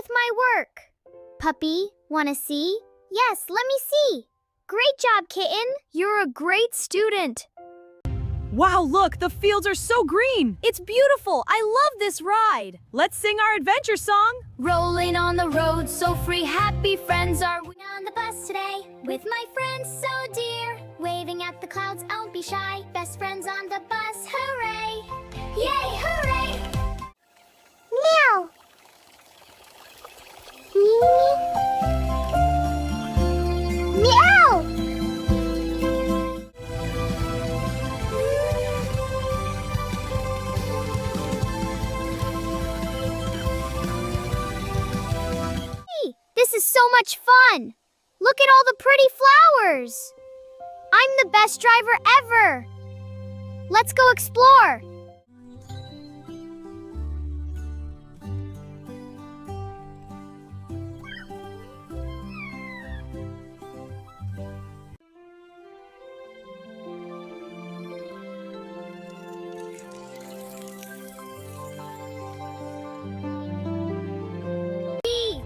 with my work. Puppy, wanna see? Yes, let me see. Great job, Kitten. You're a great student. Wow, look, the fields are so green. It's beautiful. I love this ride. Let's sing our adventure song. Rolling on the road, so free, happy friends are we on the bus today. With my friends so dear, waving at the clouds, don't be shy. Best friends on the bus, hooray! Yay, hooray! Meow! Meow! This is so much fun! Look at all the pretty flowers! I'm the best driver ever! Let's go explore!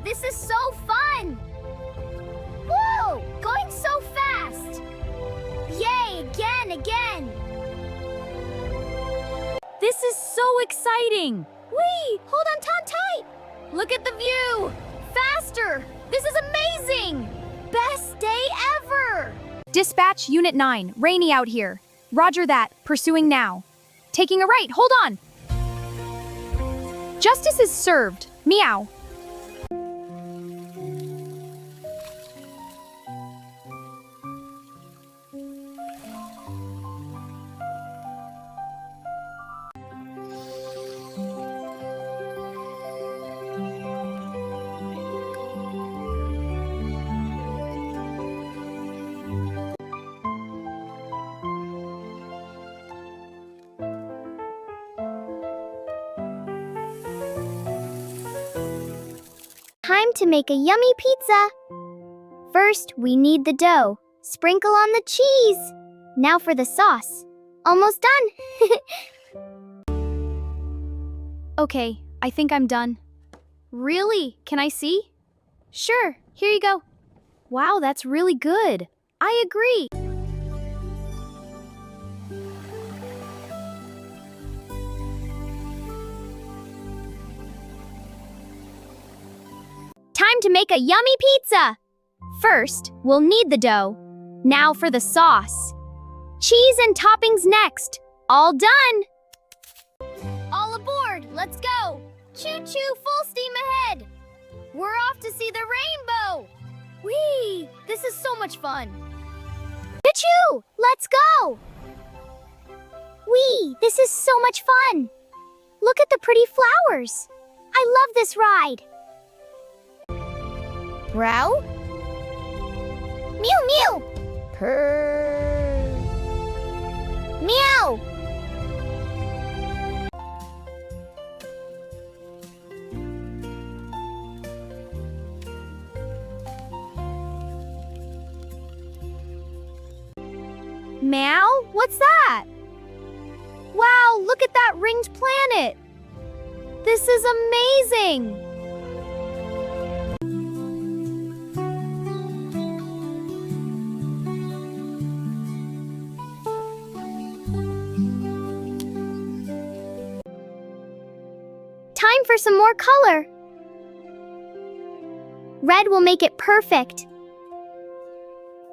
This is so fun! Whoa! Going so fast! Yay! Again! This is so exciting. Whee! Hold on tight! Look at the view! Faster! This is amazing! Best day ever! Dispatch Unit 9, rainy out here. Roger that, pursuing now. Taking a right, hold on. Justice is served. Meow. Time to make a yummy pizza. First, we need the dough. Sprinkle on the cheese. Now for the sauce. Almost done. Okay, I think I'm done. Really? Can I see? Sure, here you go. Wow, that's really good. I agree. Time to make a yummy pizza! First, we'll need the dough. Now for the sauce. Cheese and toppings next. All done! All aboard, let's go! Choo-choo, full steam ahead! We're off to see the rainbow! Whee! This is so much fun! Choo-choo! Let's go! Whee! This is so much fun! Look at the pretty flowers! I love this ride! Meow? Mew mew! Purr! Meow! Meow? What's that? Wow, look at that ringed planet! This is amazing! Time for some more color. Red will make it perfect.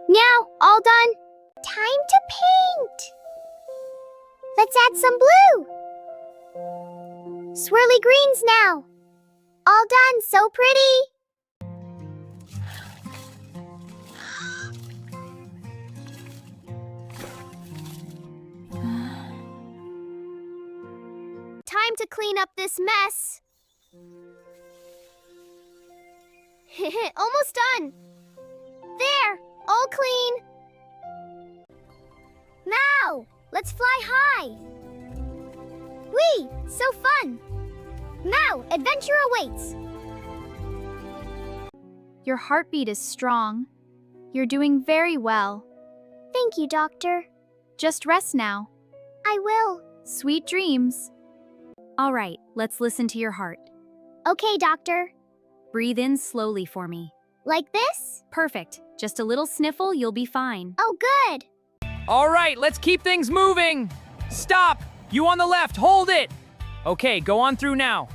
Now, all done. Time to paint. Let's add some blue. Swirly greens now. All done, so pretty. Time to clean up this mess. Almost done. There, all clean. Now, let's fly high. Whee, so fun. Now, adventure awaits. Your heartbeat is strong. You're doing very well. Thank you, Doctor. Just rest now. I will. Sweet dreams. All right, let's listen to your heart. Okay, Doctor. Breathe in slowly for me. Like this? Perfect. Just a little sniffle, you'll be fine. Oh, good. All right, let's keep things moving. Stop! You on the left, hold it! Okay, go on through now.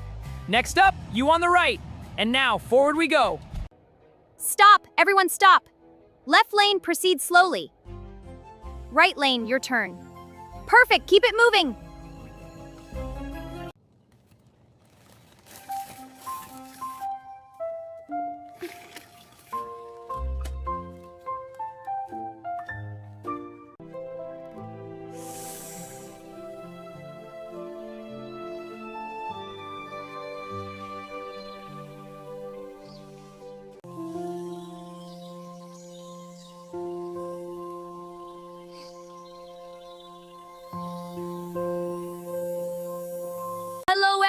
Next up, you on the right. And now, forward we go. Stop! Everyone stop! Left lane, proceed slowly. Right lane, your turn. Perfect, keep it moving!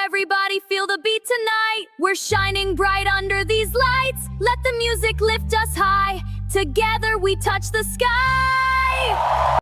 Everybody feel the beat tonight. We're shining bright under these lights. Let the music lift us high. Together we touch the sky.